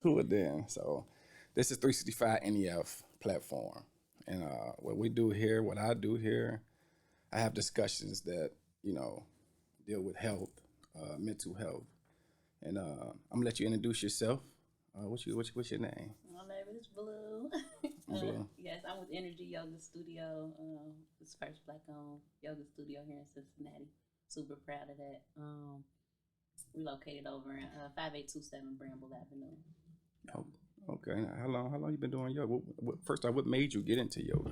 Cool then. So this is 365 N.E.F platform. And what we do here, what I do here, I have discussions that, you know, deal with health, mental health. And I'm gonna let you introduce yourself. What's your name? My name is Blue. Blue. Yes, I'm with Energy Yoga Studio. It's the first black-owned yoga studio here in Cincinnati. Super proud of that. We located over in 5827 Bramble Avenue. Oh, okay. Now, how long you been doing yoga? First off, what made you get into yoga?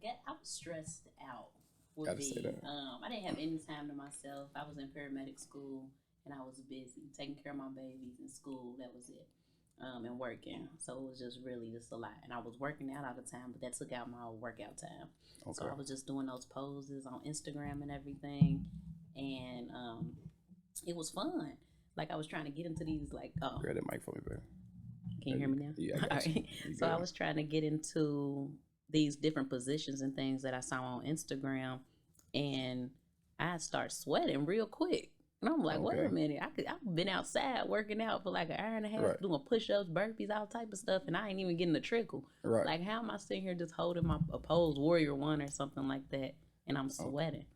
I was stressed out. Would Gotta say be. that. I didn't have any time to myself. I was in paramedic school and I was busy taking care of my babies in school. That was it. And working. So it was just a lot. And I was working out all the time, but that took out my whole workout time. Okay. So I was just doing those poses on Instagram and everything. And it was fun. Like I was trying to get into these Grab that mic for me, baby. Can you hear me now? Yeah, I got you. So I was trying to get into these different positions and things that I saw on Instagram, and I start sweating real quick. And I'm like, wait a minute, I've been outside working out for like an hour and a half, doing push-ups, burpees, all type of stuff, and I ain't even getting a trickle. Right. Like, how am I sitting here just holding my pose warrior one or something like that, and I'm sweating?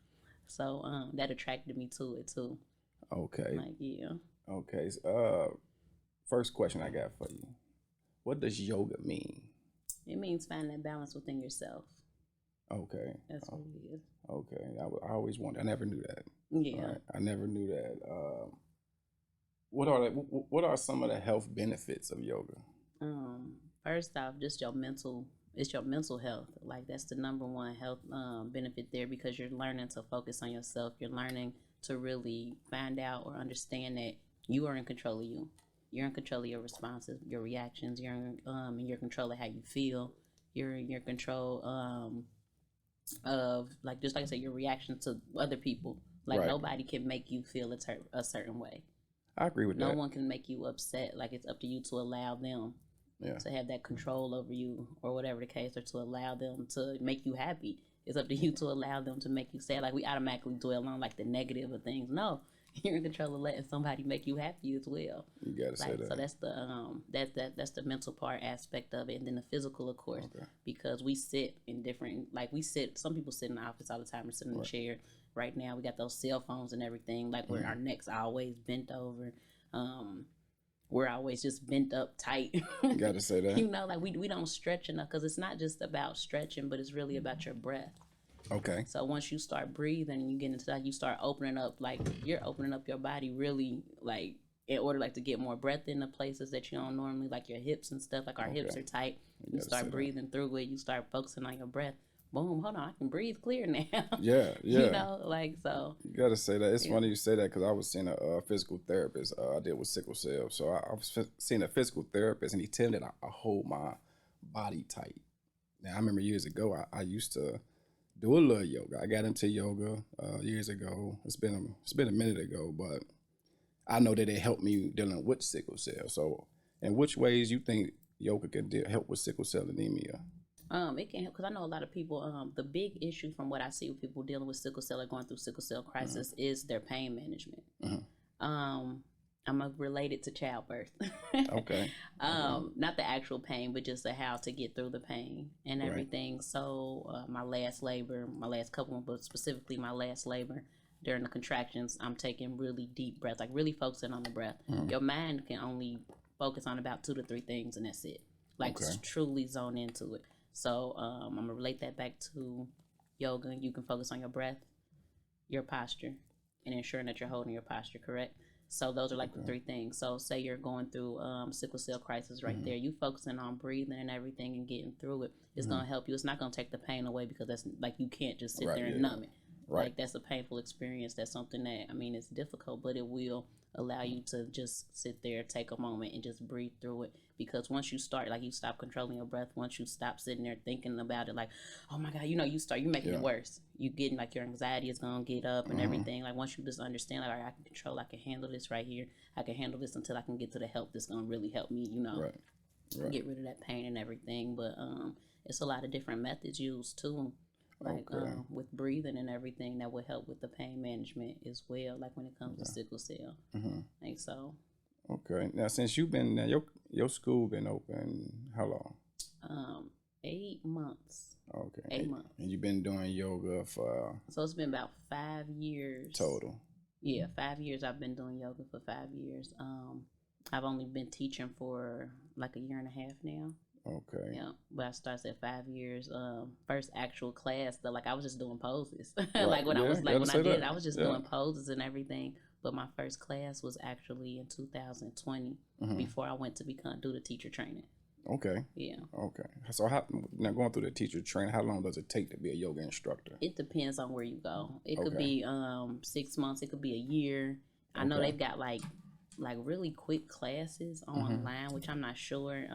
So that attracted me to it too. Okay. Like, yeah. Okay. First question I got for you. What does yoga mean? It means finding that balance within yourself. Okay. That's what it is. Okay. I always wondered. I never knew that. Yeah. Right? I never knew that. What are some of the health benefits of yoga? First off, just it's your mental health. Like that's the number one health benefit there because you're learning to focus on yourself. You're learning to really find out or understand that you are in control of you. You're in control of your responses, your reactions. You're in your control of how you feel. You're in your control of like just like I said, your reaction to other people. Like nobody can make you feel a certain way. I agree with that. No one can make you upset. Like it's up to you to allow them to have that control over you or whatever the case, or to allow them to make you happy. It's up to you to allow them to make you sad. Like we automatically dwell on like the negative of things. No, you're in control of letting somebody make you happy as well. You gotta say that. So that's the that's the mental part aspect of it, and then the physical, of course, because we sit in different some people sit in the office all the time or sit in the chair. Right now we got those cell phones and everything, like where our necks are always bent over. We're always just bent up tight. You gotta say that. You know, like we don't stretch enough because it's not just about stretching, but it's really about your breath. Okay. So once you start breathing and you get into that, you start opening up, like you're opening up your body really, like in order like to get more breath into places that you don't normally, like your hips and stuff. Like our hips are tight. You start breathing through it. You start focusing on your breath. Boom, hold on, I can breathe clear now. Yeah. You know, like so. You gotta say that. It's funny you say that because I was seeing a physical therapist. I deal with sickle cell, so I was seeing a physical therapist, and he told me that I hold my body tight. Now I remember years ago, I used to do a little yoga. I got into yoga years ago. It's been a minute ago, but I know that it helped me dealing with sickle cell. So, in which ways you think yoga can help with sickle cell anemia? It can help because I know a lot of people. The big issue from what I see with people dealing with sickle cell or going through sickle cell crisis is their pain management. I'm related to childbirth. Okay. Not the actual pain, but just how to get through the pain and everything. So my last couple, but specifically my last labor, during the contractions, I'm taking really deep breaths, like really focusing on the breath. Your mind can only focus on about 2 to 3 things, and that's it. Like truly zone into it. So I'm gonna relate that back to yoga. You can focus on your breath, your posture, and ensuring that you're holding your posture correct. So those are like the 3 things. So say you're going through sickle cell crisis right there. You focusing on breathing and everything and getting through it. It's gonna help you. It's not gonna take the pain away because that's like you can't just sit there and numb it. Like that's a painful experience. That's something that it's difficult, but it will allow you to just sit there, take a moment, and just breathe through it. Because once you start, like you stop controlling your breath, once you stop sitting there thinking about it, like, oh my God, you're making it worse. You getting like your anxiety is gonna get up and everything. Like once you just understand, like, all right, I can control, I can handle this right here. I can handle this until I can get to the help that's gonna really help me, get rid of that pain and everything. But it's a lot of different methods used too. Like with breathing and everything that will help with the pain management as well, like when it comes to sickle cell. Like so. Okay. Now, since you've been now, your school been open how long? 8 months. Okay. 8 months. And you've been doing yoga for So it's been about 5 years. total. Yeah, 5 years. I've been doing yoga for 5 years. I've only been teaching for like a year and a half now. Okay. Yeah, but I started at 5 years. First actual class, though, like I was just doing poses. Right. Like when I was like gotta when I say did, that. I was just Yeah. doing poses and everything. But my first class was actually in 2020 before I went to do the teacher training. Okay. Yeah. Okay. So now going through the teacher training, how long does it take to be a yoga instructor? It depends on where you go. It could Okay. be 6 months. It could be a year. I know Okay. they've got like really quick classes online, which I'm not sure.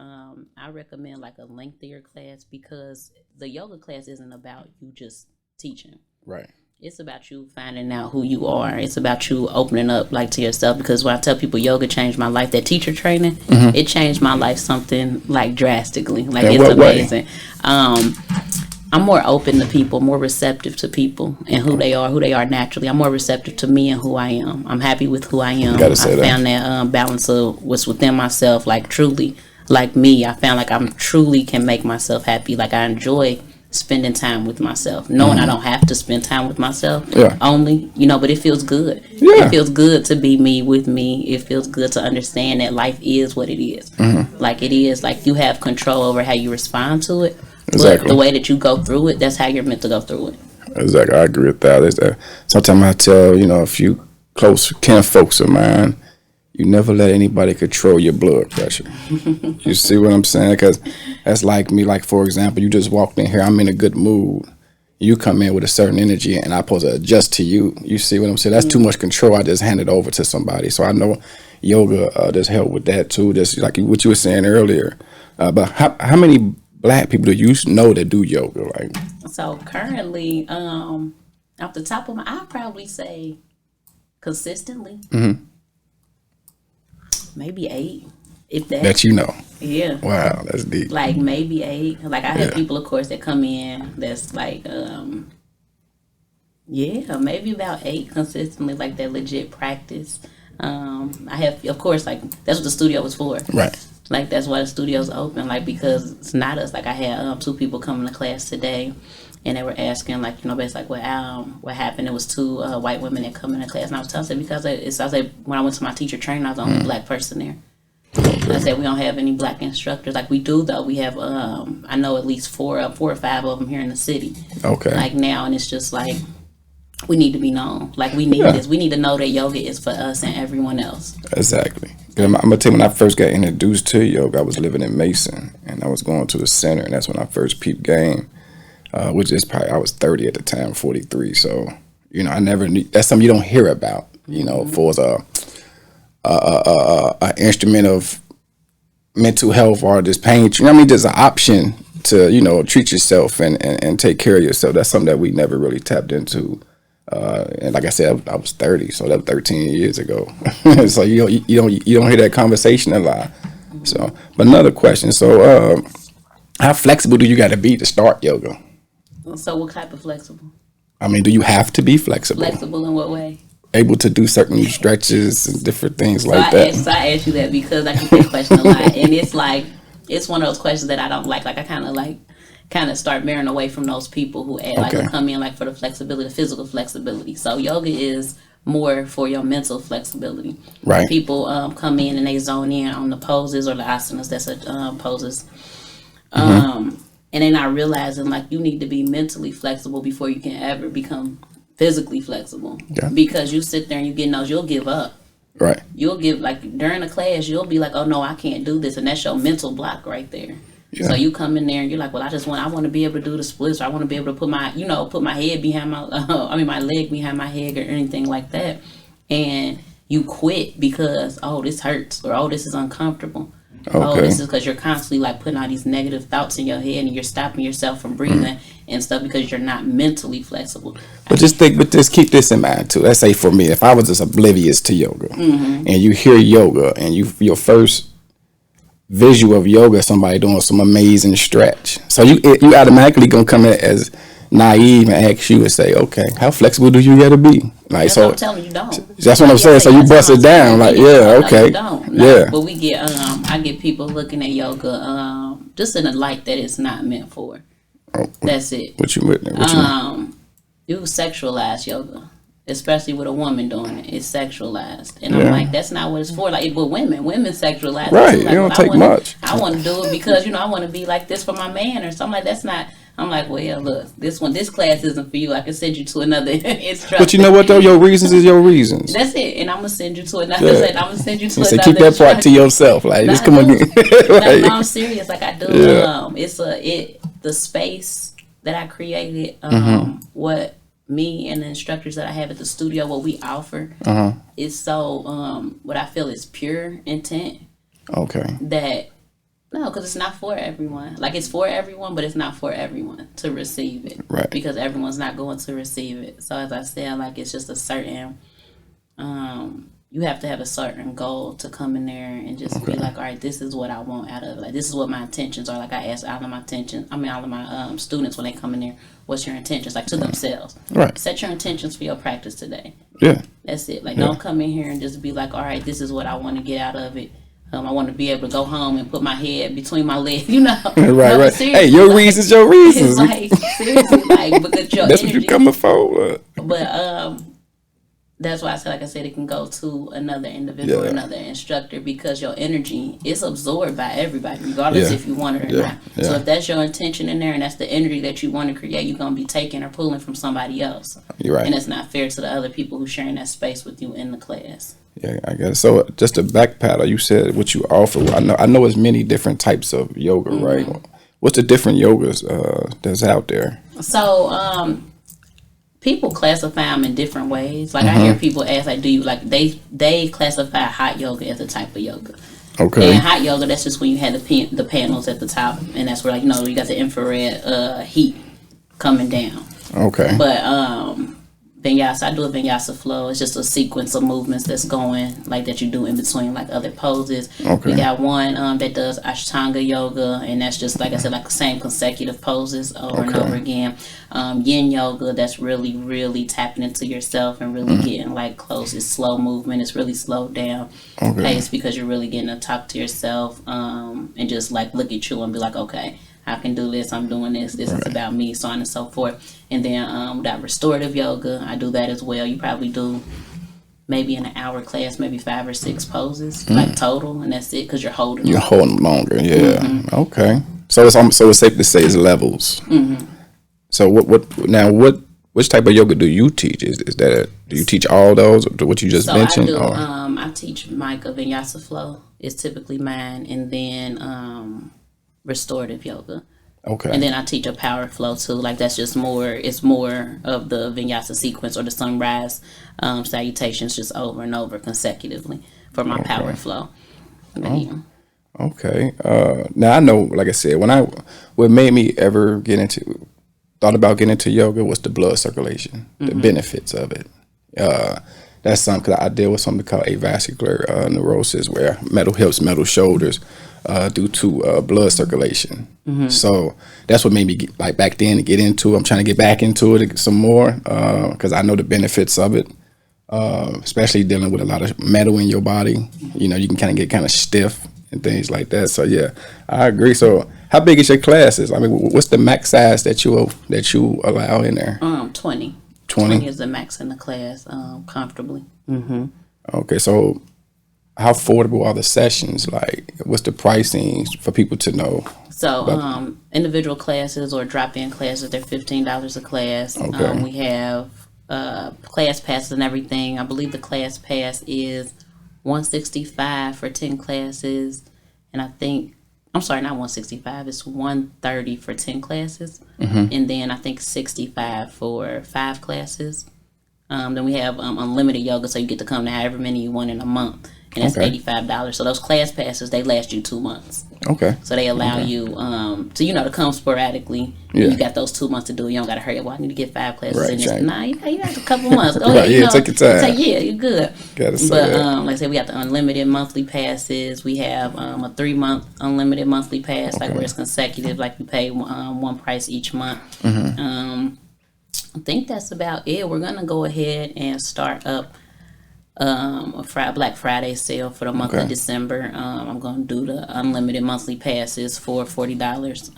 I recommend like a lengthier class because the yoga class isn't about you just teaching. Right. It's about you finding out who you are. It's about you opening up like to yourself. Because when I tell people yoga changed my life, that teacher training, it changed my life something like drastically. Like In it's what way? amazing. I'm more open to people, more receptive to people and who they are naturally. I'm more receptive to me and who I am. I'm happy with who I am. Gotta say I that. found that balance of what's within myself, like truly, like me. I found like I'm truly can make myself happy. Like I enjoy spending time with myself, knowing I don't have to spend time with myself only, but it feels good. It feels good to be me with me. It feels good to understand that life is what it is. Like it is, like you have control over how you respond to it. Exactly. But the way that you go through it, that's how you're meant to go through it. Exactly. I agree with that. Sometimes I tell, a few close kin folks of mine, you never let anybody control your blood pressure. You see what I'm saying? Because that's like me. Like, for example, you just walked in here. I'm in a good mood. You come in with a certain energy, and I'm supposed to adjust to you. You see what I'm saying? That's too much control. I just hand it over to somebody. So I know yoga does help with that, too. Just like what you were saying earlier. But how many Black people do you know that do yoga? Like, so currently, off the top of I'd probably say consistently, maybe 8, if that. that you know. Yeah. Wow, that's deep. Like maybe 8. Like I have people, of course, that come in that's like, maybe about 8 consistently, like that legit practice. I have, of course, like that's what the studio was for. Right. Like that's why the studio's open, like because it's not us. Like I had 2 people coming to class today, and they were asking like basically like what happened. It was 2 white women that come into class, and I was telling them because I was like when I went to my teacher training, I was the only Black person there. I said we don't have any Black instructors. Like we do though. We have I know at least 4 or 5 of them here in the city. Okay. Like now, and it's just like we need to be known. Like we need this. We need to know that yoga is for us and everyone else. Exactly. I'm gonna tell you, when I first got introduced to yoga, I was living in Mason, and I was going to the center, and that's when I first peeped game, which is probably I was 30 at the time, 43. So I never knew. That's something you don't hear about. For a instrument of mental health or just pain. There's an option to treat yourself and take care of yourself. That's something that we never really tapped into. And like I said, I was 30, so that was 13 years ago. So you don't hear that conversation a lot. So, but another question. So, how flexible do you got to be to start yoga? So, what type of flexible? Do you have to be flexible? Flexible in what way? Able to do certain stretches and different things like that. So I asked you that because I get that question a lot, and it's like it's one of those questions that I don't like. Like I kind of start veering away from those people who come in like for the flexibility, the physical flexibility. So yoga is more for your mental flexibility. Right. People come in and they zone in on the poses or the asanas. That's poses. And they're not realizing like you need to be mentally flexible before you can ever become physically flexible. Yeah. Because you sit there and you get those, you'll give up. Right. You'll give like during a class, you'll be like, oh no, I can't do this, and that's your mental block right there. Yeah. So you come in there and you're like, well, I want to be able to do the splits. Or I want to be able to put my head behind my leg behind my head or anything like that. And you quit because, oh, this hurts, or oh, this is uncomfortable. Okay. Oh, this is because you're constantly like putting all these negative thoughts in your head and you're stopping yourself from breathing and stuff because you're not mentally flexible. But keep this in mind too. Let's say for me, if I was just oblivious to yoga and you hear yoga and your first visual of yoga, somebody doing some amazing stretch. So you automatically gonna come in as naive and ask you and say, okay, how flexible do you got to be? Like, that's so what I'm telling you, don't. that's what I'm saying. So you bust it down, like, yeah, okay, Don't. yeah. But we get, I get people looking at yoga, just in a light that it's not meant for. Oh, that's it. What you mean? You sexualize yoga, especially with a woman doing it. It's sexualized, and I'm like, that's not what it's for. Like, but women sexualize. Right, it too. Like, it don't take much. I want to do it because I want to be like this for my man or something. Like, that's not. I'm like, well, look, this class isn't for you. I can send you to another instructor. But you know what though? Your reasons is your reasons. That's it, and I'm gonna send you to another. I'm gonna send you to another. Keep that part to yourself. Like, just come on. Like, no, I'm serious. Like, I do. Yeah. It's the space that I created. What me and the instructors that I have at the studio, what we offer, is so. What I feel is pure intent. Okay. That. No, because it's not for everyone. Like, it's for everyone, but it's not for everyone to receive it. Right. Because everyone's not going to receive it. So, as I said, like, it's just a certain, you have to have a certain goal to come in there and just be like, all right, this is what I want out of it. Like, this is what my intentions are. Like, I ask all of my students when they come in there, what's your intentions? Like, to themselves. Right. Set your intentions for your practice today. Yeah. That's it. Like, don't come in here and just be like, all right, this is what I want to get out of it. I want to be able to go home and put my head between my legs, right. Hey, your reasons, your reasons. It's like, seriously, like, because your that's energy. What you coming for. But that's why I said it can go to another individual, another instructor, because your energy is absorbed by everybody, regardless if you want it or not. So if that's your intention in there and that's the energy that you want to create, you're going to be taking or pulling from somebody else. You're right. And it's not fair to the other people who's sharing that space with you in the class. Yeah, I guess. So just to backpedal, you said what you offer. I know there's many different types of yoga, right? What's the different yogas that's out there? So people classify them in different ways. Like, I hear people ask, like, do you, like, they classify hot yoga as a type of yoga. Okay. And hot yoga, that's just when you have the panels at the top, and that's where, like, you got the infrared heat coming down. Okay. But vinyasa, I do a vinyasa flow. It's just a sequence of movements that's going, like, that you do in between, like, other poses. Okay. We got one that does Ashtanga yoga, and that's just, like I said, like the same consecutive poses over and over again. Yin yoga, that's really, really tapping into yourself and really getting, like, close. It's slow movement. It's really slowed down pace, because you're really getting to talk to yourself and just, like, look at you and be like, okay, I can do this, I'm doing this, this is about me, so on and so forth. And then that restorative yoga, I do that as well. You probably do maybe in an hour class, maybe 5 or 6 poses, like total, and that's it, because you're holding them. You're holding longer, yeah. Okay. So it's safe to say it's levels. So which type of yoga do you teach? Is that, do you teach all those, or what you just mentioned? I do. I teach Micah Vinyasa Flow. It's typically mine, and then restorative yoga. Okay. And then I teach a power flow too. Like, that's just it's more of the vinyasa sequence or the sunrise salutations, just over and over consecutively for my power flow. Okay. Now I know, like I said, what made me ever thought about getting into yoga was the blood circulation, the benefits of it. That's something, cause I deal with something called avascular neurosis, where metal hips, metal shoulders, due to blood circulation. So that's what made me like back then to get into it. I'm trying to get back into it some more because I know the benefits of it, especially dealing with a lot of metal in your body. You can kind of get kind of stiff and things like that. So yeah, I agree. So how big is your classes? I mean, what's the max size that you allow in there? 20. 20 is the max in the class, comfortably. Okay, so how affordable are the sessions? Like, what's the pricing for people to know? So, individual classes or drop-in classes, they're $15 a class. Okay. We have class passes and everything. I believe the class pass is $165 for 10 classes, and I'm sorry, not $165. It's $130 for 10 classes, and then I think $65 for 5 classes. Then we have unlimited yoga, so you get to come to however many you want in a month. and it's $85. So those class passes, they last you 2 months. Okay. So they allow you to come sporadically. Yeah. You got those 2 months to do it. You don't got to hurry up. Well, I need to get 5 classes in this. Nah, you got a couple months. Go ahead. Yeah, take your time. You're good. Gotta say that. Like I said, we got the unlimited monthly passes. We have a 3-month unlimited monthly pass, like where it's consecutive, like you pay one price each month. I think that's about it. We're gonna go ahead and start up a Black Friday sale for the month of December. I'm gonna do the unlimited monthly passes for $40.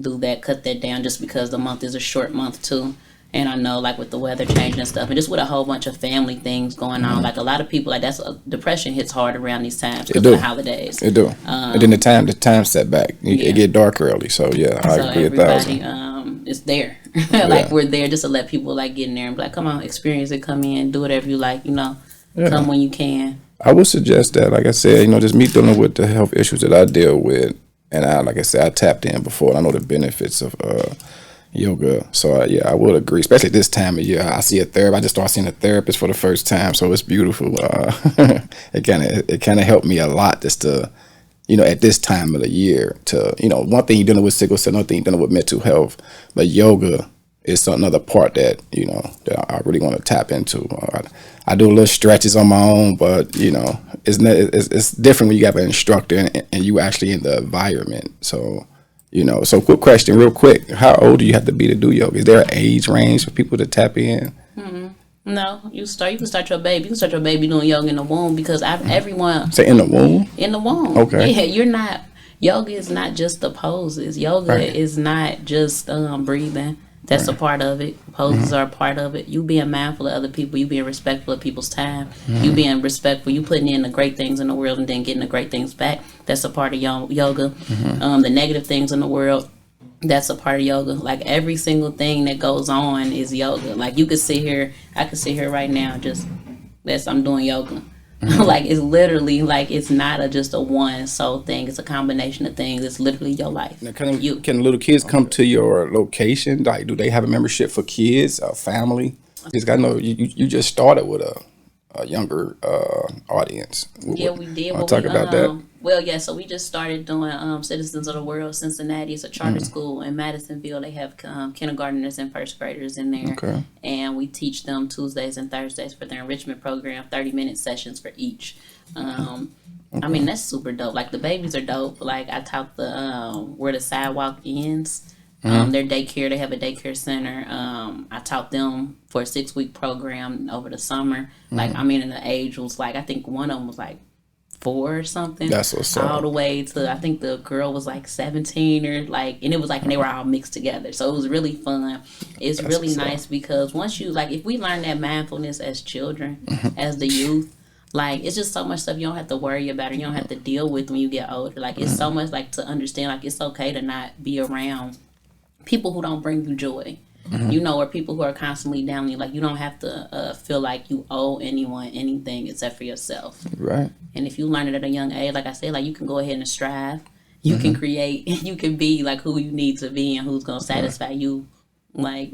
Do that, cut that down, just because the month is a short month too. And I know, like, with the weather changing and stuff, and just with a whole bunch of family things going on, like, a lot of people, like, depression hits hard around these times because of the holidays. It do. And then the time set back. It get dark early. So, yeah, I agree 1,000. It's there. Like, we're there just to let people, like, get in there and be like, come on, experience it, come in, do whatever you like, come when you can. I would suggest that, like I said, just me dealing with the health issues that I deal with, and like I said, I tapped in before, and I know the benefits of yoga. So I would agree, especially this time of year. I see a therapist. I just started seeing a therapist for the first time, so it's beautiful. It kind of helped me a lot just to, at this time of the year to, one thing you're dealing with sickle cell, another thing you're dealing with mental health, but yoga is another part that that I really want to tap into. I do a little stretches on my own, but it's different when you have an instructor and you actually in the environment. So. So quick question, real quick. How old do you have to be to do yoga? Is there an age range for people to tap in? No, you can start your baby. You can start your baby doing yoga in the womb, because everyone say in the womb. In the womb. Okay. Yeah, yoga is not just the poses. Yoga is not just breathing. That's a part of it. Poses are a part of it. You being mindful of other people. You being respectful of people's time. You being respectful. You putting in the great things in the world and then getting the great things back. That's a part of yoga. The negative things in the world, that's a part of yoga. Like, every single thing that goes on is yoga. Like, I could sit here right now, I'm doing yoga. Like, it's literally, like, it's not just a one sole thing. It's a combination of things. It's literally your life. Now, can little kids come to your location? Like, do they have a membership for kids, family? Because I know you just started with a younger audience. Yeah, we did. I'll talk about that. Well, yeah, so we just started doing Citizens of the World Cincinnati. It's a charter school in Madisonville. They have kindergartners and first graders in there. Okay. And we teach them Tuesdays and Thursdays for their enrichment program, 30-minute sessions for each. I mean, that's super dope. Like, the babies are dope. Like, I taught where the sidewalk ends. Their daycare, they have a daycare center. I taught them for a 6-week program over the summer. Like, I mean, and the age was like, I think one of them was like 4 or something. That's what's up. All the way to, I think the girl was like 17 or like, and it was like, and they were all mixed together. So it was really fun. It's really nice because once you, like, if we learn that mindfulness as children, as the youth, like, it's just so much stuff you don't have to worry about or you don't have to deal with when you get older. Like, it's so much, like, to understand, like, it's okay to not be around people who don't bring you joy. Or people who are constantly down you. Like, you don't have to feel like you owe anyone anything except for yourself. Right. And if you learn it at a young age, like I said, like, you can go ahead and strive. You can create. You can be like who you need to be and who's gonna satisfy you, like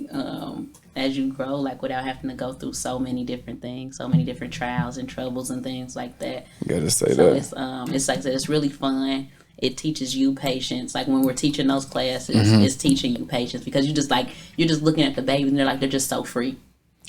as you grow, like, without having to go through so many different things, so many different trials and troubles and things like that. You gotta say that. It's like I said, it's really fun. It teaches you patience. Like, when we're teaching those classes, it's teaching you patience because you're just looking at the babies and they're just so free.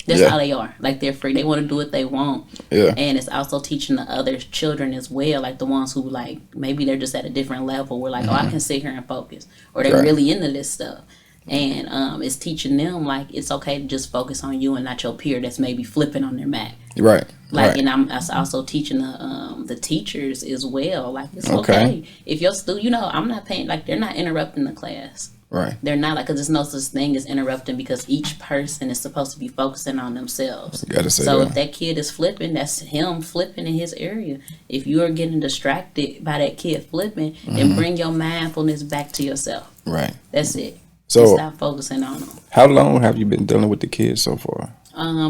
That's how they are. Like, they're free. They want to do what they want. Yeah. And it's also teaching the other children as well, like the ones who, like, maybe they're just at a different level where, like, oh, I can sit here and focus. Or they're really into this stuff. And it's teaching them, like, it's okay to just focus on you and not your peer that's maybe flipping on their mat. Right. Like, and I'm also teaching the teachers as well. Like, it's okay. If your student, I'm not paying, like, they're not interrupting the class. Right. They're not, like, because there's no such thing as interrupting because each person is supposed to be focusing on themselves. You gotta say so that. If that kid is flipping, that's him flipping in his area. If you are getting distracted by that kid flipping, then bring your mindfulness back to yourself. Right. That's it. So stop focusing on them. How long have you been dealing with the kids so far?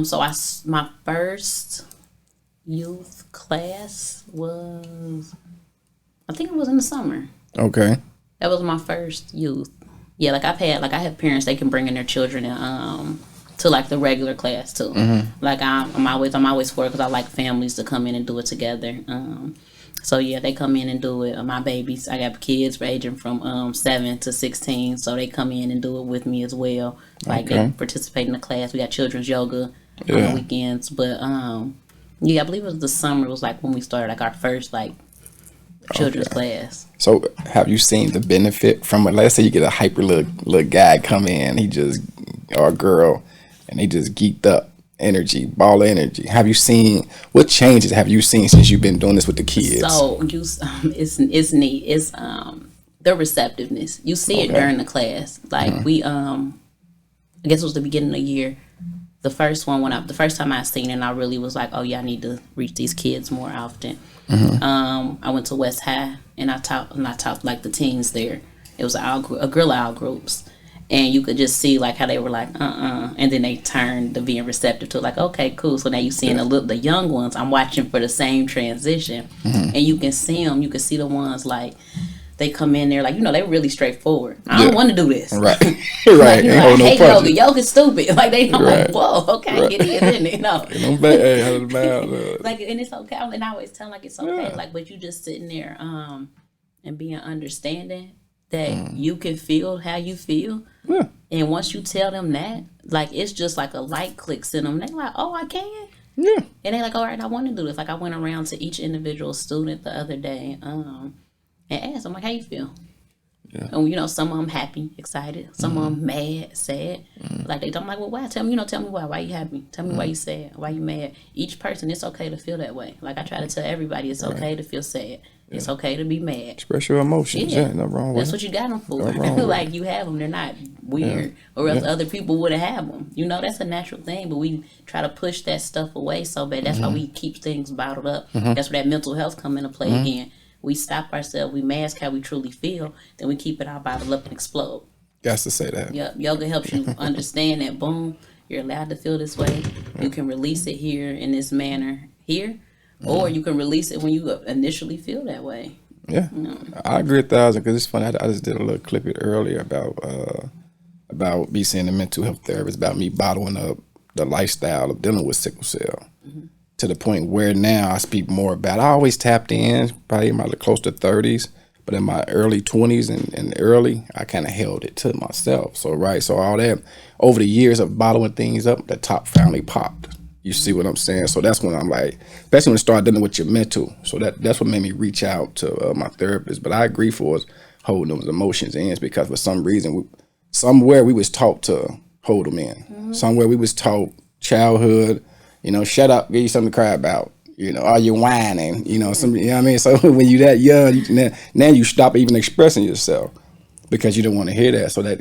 So my first youth class was, I think it was in the summer. Okay. That was my first youth. Yeah, like I have parents, they can bring in their children and to like the regular class too. Like I'm always for it because I like families to come in and do it together. So yeah, they come in and do it. My babies, I got kids ranging from 7 to 16, so they come in and do it with me as well. Like they participate in the class. We got children's yoga on the weekends, but yeah, I believe it was the summer. It was like when we started like our first like children's class. So have you seen the benefit from it? Let's say you get a hyper little guy come in, he just or a girl, and they just geeked up. Energy, ball of energy. Have you seen what changes have you seen since you've been doing this with the kids? So you, it's neat. It's the receptiveness. You see it during the class. Like we I guess it was the beginning of the year. The first time I seen it, and I really was like, oh yeah, I need to reach these kids more often. I went to West High and I taught like the teens there. It was a girl out groups. And you could just see like how they were like, and then they turned to being receptive to it, like, okay, cool. So now you seeing the young ones. I'm watching for the same transition, and you can see them. You can see the ones like they come in there like they're really straightforward. I don't want to do this, right? Right. I hate yoga. Yoga's stupid. Like they don't like, whoa, okay, it is, isn't it? No, like, and it's okay. And I always tell them like it's okay. Like, but you just sitting there, and being understanding that you can feel how you feel. Yeah. And once you tell them that, like, it's just like a light clicks in them. They're like, oh, I can? Yeah. And they're like, all right, I want to do this. Like, I went around to each individual student the other day and asked them, like, how you feel? Yeah. And, some of them happy, excited. Some of them mad, sad. Like, I'm like, well, why? Tell me why. Why you happy? Tell me why you sad. Why you mad? Each person, it's okay to feel that way. Like, I try to tell everybody it's okay to feel sad. Yeah. It's okay to be mad. Express your emotions. Yeah, nothing wrong with That's what you got them for. Like, you have them. They're not weird. Or else other people wouldn't have them. That's a natural thing. But we try to push that stuff away so bad. That's why we keep things bottled up. That's where that mental health come into play again. We stop ourselves. We mask how we truly feel. Then we keep it all bottled up and explode. Got to say that. Yep. Yoga helps you understand that, boom, you're allowed to feel this way. You can release it here in this manner here. Or you can release it when you initially feel that way. Yeah, I agree 1,000 because it's funny. I just did a little clip it earlier about me seeing a mental health therapist, about me bottling up the lifestyle of dealing with sickle cell to the point where now I speak more about. I always tapped in, probably in my close to 30s, but in my early 20s and early, I kind of held it to myself. So all that over the years of bottling things up, the top finally popped. You see what I'm saying? So that's when I'm like, especially when you start dealing with your mental. So that's what made me reach out to my therapist. But I agree for us holding those emotions in because for some reason, somewhere we was taught to hold them in. Somewhere we was taught childhood, shut up, give you something to cry about. Are you whining? Some, you know what I mean? So when you that young, now you stop even expressing yourself because you don't want to hear that. So that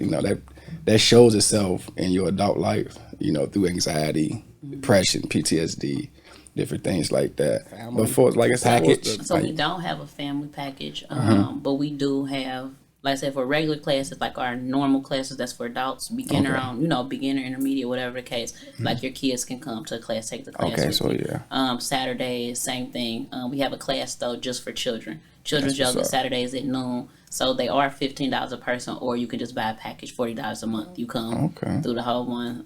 that shows itself in your adult life, through anxiety, depression, PTSD, different things like that. Family. But for like a package, so we don't have a family package, but we do have, like I said, for regular classes, like our normal classes, that's for adults, beginner on, beginner, intermediate, whatever the case. Like your kids can come to a class, take the class. Okay, so yeah. Saturday, same thing. We have a class though just for children. Children's yoga Saturdays at noon. So they are $15 a person, or you can just buy a package, $40 a month. You come through the whole one,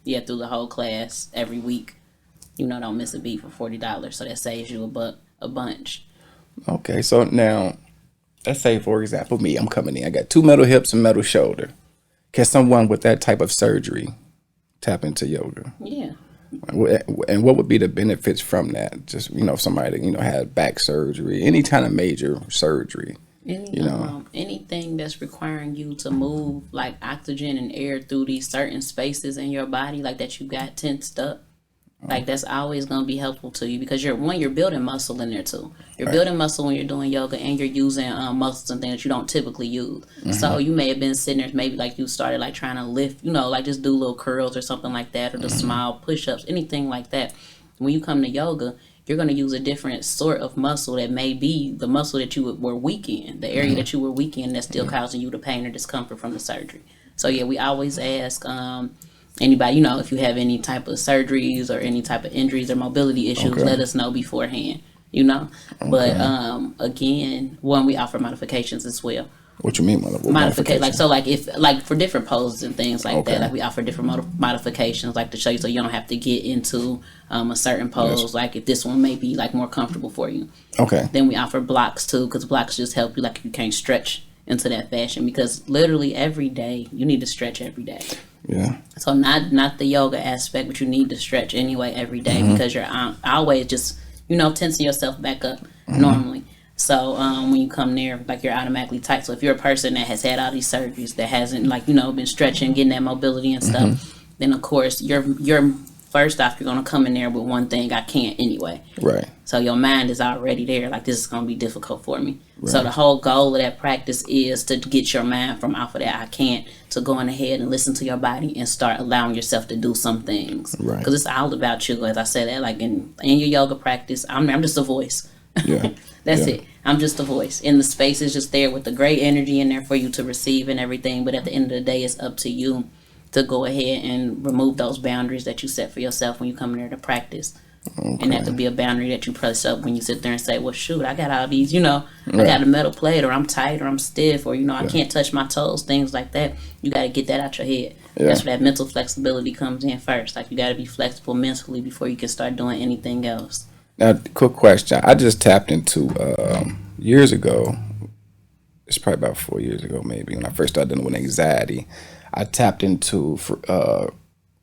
through the whole class every week. Don't miss a beat for $40. So that saves you a bunch. Okay, so now, let's say for example, me, I'm coming in. I got 2 metal hips and metal shoulder. Can someone with that type of surgery tap into yoga? Yeah. And what would be the benefits from that? Just somebody that had back surgery, any kind of major surgery. Anything that's requiring you to move like oxygen and air through these certain spaces in your body, like that you got tensed up, like that's always going to be helpful to you because you're building muscle in there too. You're building muscle when you're doing yoga, and you're using muscles and things that you don't typically use. So you may have been sitting there, maybe like you started like trying to lift, like just do little curls or something like that, or the small push-ups, anything like that. When you come to yoga, you're going to use a different sort of muscle that may be the muscle that you were weak in, the area that you were weak in that's still causing you the pain or discomfort from the surgery. So yeah, we always ask anybody, if you have any type of surgeries or any type of injuries or mobility issues, let us know beforehand, But again, we offer modifications as well. What you mean modification? Like, so like if like for different poses and things like that, like we offer different modifications, like to show you so you don't have to get into a certain pose. Like if this one may be like more comfortable for you. Okay. Then we offer blocks too, because blocks just help you. Like you can't stretch into that fashion because literally every day you need to stretch every day. Yeah. So not the yoga aspect, but you need to stretch anyway every day because you're always just tensing yourself back up normally. So when you come there, like you're automatically tight. So if you're a person that has had all these surgeries that hasn't been stretching, getting that mobility and stuff, then of course you're first off, you're gonna come in there with one thing, I can't anyway. Right. So your mind is already there, like this is gonna be difficult for me. Right. So the whole goal of that practice is to get your mind from off of that I can't to going ahead and listen to your body and start allowing yourself to do some things. Right. Because it's all about you. As I said that, like in your yoga practice, I'm just a voice. Yeah. That's it. I'm just a voice. And the space is just there with the great energy in there for you to receive and everything. But at the end of the day, it's up to you to go ahead and remove those boundaries that you set for yourself when you come in there to practice. Okay. And that could be a boundary that you press up when you sit there and say, well, shoot, I got all these, I got a metal plate, or I'm tight, or I'm stiff, or, I can't touch my toes, things like that. You got to get that out your head. Yeah. That's where that mental flexibility comes in first. Like, you got to be flexible mentally before you can start doing anything else. Now, quick question. I just tapped into, years ago, it's probably about 4 years ago, maybe, when I first started dealing with anxiety, I tapped into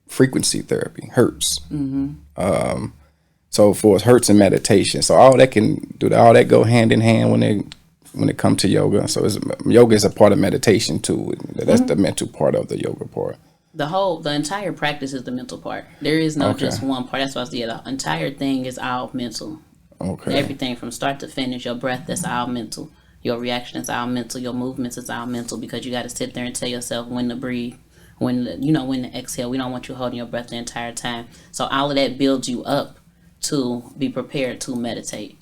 frequency therapy, Hertz. Mm-hmm. So for Hertz and meditation, so all that go hand in hand when it comes to yoga. So yoga is a part of meditation too. That's the mental part of the yoga part. The entire practice is the mental part. There is no just one part. That's why I say the entire thing is all mental. Okay. Everything from start to finish, your breath, that's all mental. Your reaction is all mental. Your movements is all mental because you got to sit there and tell yourself when to breathe, when to exhale. We don't want you holding your breath the entire time. So all of that builds you up to be prepared to meditate.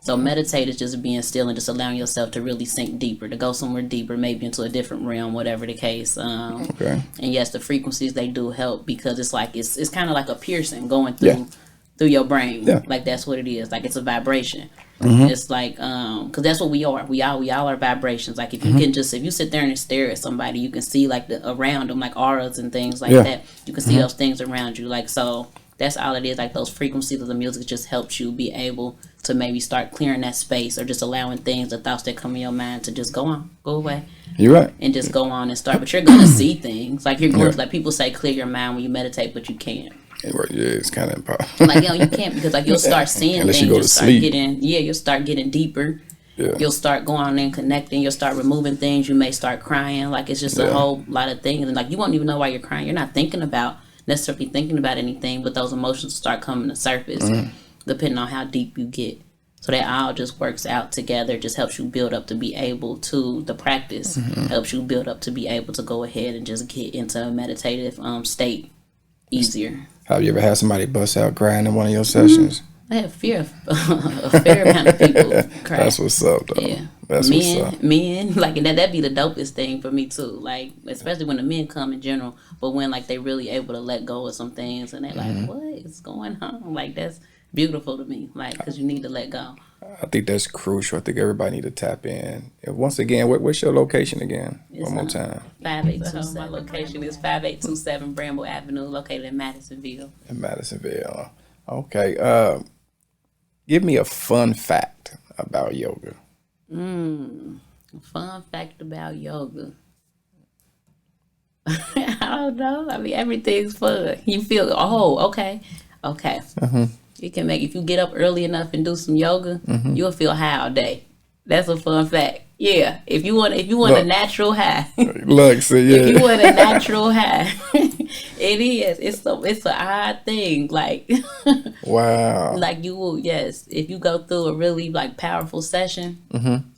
So meditate is just being still and just allowing yourself to really sink deeper, to go somewhere deeper, maybe into a different realm, whatever the case. And yes, the frequencies, they do help because it's like it's kind of like a piercing going through your brain. Yeah. Like that's what it is. Like it's a vibration. Mm-hmm. It's like because that's what we are. We all are vibrations. Like if you can if you sit there and stare at somebody, you can see like around them, like auras and things like that. You can see those things around you. Like so. That's all it is. Like those frequencies of the music just helps you be able to maybe start clearing that space or just allowing things, the thoughts that come in your mind to just go away. You're right. And just go on and start. But you're going to see things. Like you're going to, like people say clear your mind when you meditate, but you can't. Yeah, it's kind of impossible. Like, you can't because like you'll start seeing things. You go to sleep. You'll start getting deeper. Yeah. You'll start going on and connecting. You'll start removing things. You may start crying. Like it's just a whole lot of things. And like you won't even know why you're crying. You're not necessarily thinking about anything, but those emotions start coming to surface depending on how deep you get. So that all just works out together, just helps you build up to be able to, the practice helps you build up to be able to go ahead and just get into a meditative state easier. Have you ever had somebody bust out crying in one of your sessions? I have a fair amount of people cry. That's what's up, though. Yeah. That's what's up. Men, like, and that'd be the dopest thing for me, too. Like, especially when the men come in general, but when, like, they really able to let go of some things and they're like, what is going on? Like, that's beautiful to me, like, because you need to let go. I think that's crucial. I think everybody need to tap in. And once again, what's your location again? One more time. 5827. My location is 5827 Bramble Avenue, located in Madisonville. Okay. Give me a fun fact about yoga. Fun fact about yoga. I don't know. I mean, everything's fun. You feel, okay. You can make, if you get up early enough and do some yoga, you'll feel high all day. That's a fun fact. Yeah. If you want a natural high. Look, so yeah. If you want a natural high, it is. It's an odd thing. Like wow. Like you will, yes. If you go through a really like powerful session,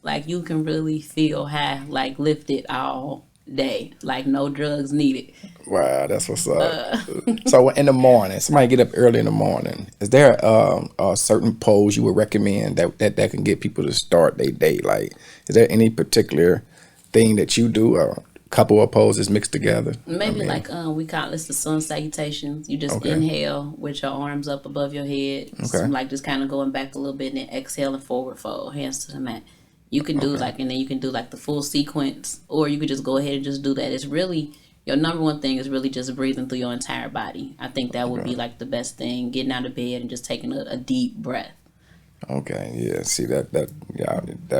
like you can really feel high, like lifted all day, like no drugs needed. Wow, that's what's up. So in the morning, somebody get up early in the morning. Is there a certain pose you would recommend that can get people to start their day? Like, is there any particular thing that you do, or a couple of poses mixed together? Maybe we call this the sun salutations. You just inhale with your arms up above your head, like just kind of going back a little bit, and then exhale and forward fold, hands to the mat. You can do like, and then you can do like the full sequence, or you could just go ahead and just do that. It's really, your number one thing is really just breathing through your entire body. I think that would be like the best thing, getting out of bed and just taking a deep breath. Okay, yeah. See that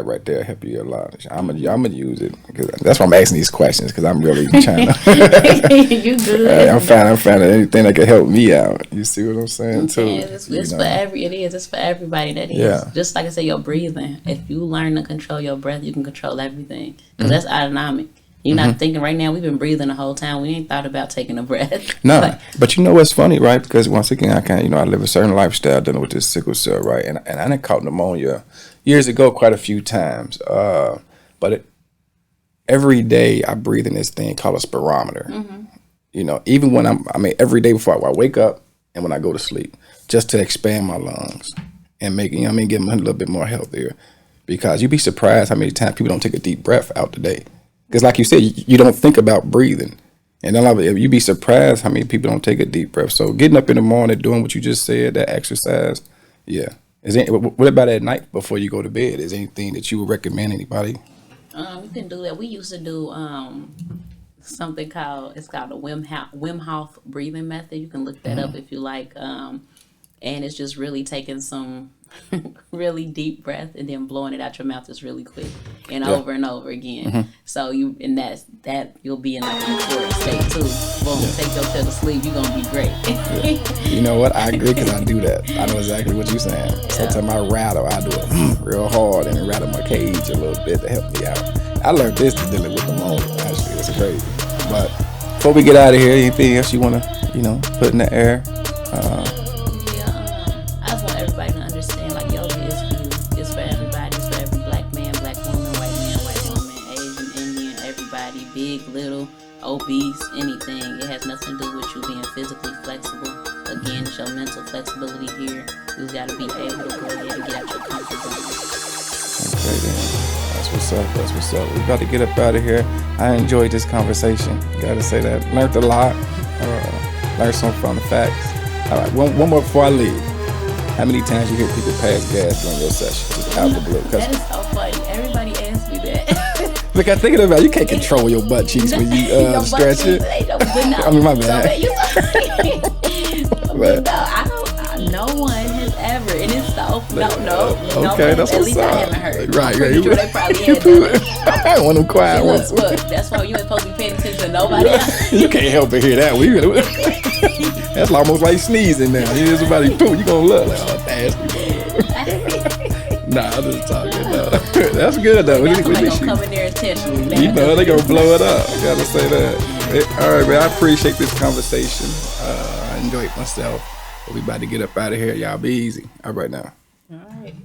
right there help you a lot. I'm gonna use it because that's why I'm asking these questions because I'm really trying to. You good? I'm finding anything that can help me out. You see what I'm saying too? Yeah, it's for it's for everybody. That is. Yeah. Just like I said, your breathing. If you learn to control your breath, you can control everything. Because that's autonomic. You're not thinking right now. We've been breathing the whole time. We ain't thought about taking a breath. No, but you know what's funny, right? Because once again, I live a certain lifestyle dealing with this sickle cell, right? And I done caught pneumonia years ago quite a few times. But every day I breathe in this thing called a spirometer. You know, even when every day before I wake up and when I go to sleep, just to expand my lungs and make, get them a little bit more healthier. Because you'd be surprised how many times people don't take a deep breath out the day. Because like you said, you don't think about breathing. And then you'd be surprised how many people don't take a deep breath. So getting up in the morning, doing what you just said, that exercise, yeah. What about at night before you go to bed? Is there anything that you would recommend anybody? You can do that. We used to do something called a Wim Hof breathing method. You can look that up if you like. And it's just really taking some really deep breath and then blowing it out your mouth just really quick and over and over again. So that you'll be in like a euphoric state too. Boom, take your pill to sleep. You're gonna be great. You know what? I agree because I do that. I know exactly what you're saying. Sometimes I rattle. I do it real hard and rattle my cage a little bit to help me out. I learned this to dealing with pneumonia. Actually, it's crazy. But before we get out of here, anything else you want to put in the air? I just want everybody to understand, like, yoga is for you. It's for everybody. It's for every black man, black woman, white woman, Asian, Indian, everybody, big, little, obese, anything. It has nothing to do with you being physically flexible. Again, it's your mental flexibility here. You got to be able to go ahead and get out your comfort zone. Okay, then. That's what's up. We got to get up out of here. I enjoyed this conversation. Gotta say that. Learned a lot. Learned some fun facts. All right, one more before I leave. How many times you hear people pass gas during your session? Just out the blue. That is so funny. Everybody asks me that. Look, I'm thinking about you can't control your butt cheeks when you stretch it. I mean, my bad. No one has ever, and it's so no. Okay, that's at what's least up. I haven't heard. Right. Sure they probably had done I want them quiet ones. Look, that's why you ain't supposed to be paying attention to nobody else. You can't help but hear that. That's almost like sneezing now. You hear somebody poop, you gonna look like, oh, nasty. Nah, I'm just talking. No. That's good though. That's when they gonna come in there intentionally. You know they gonna blow it up. I gotta say that. All right, man. I appreciate this conversation. I enjoyed myself. We about to get up out of here. Y'all be easy. All right now. All right.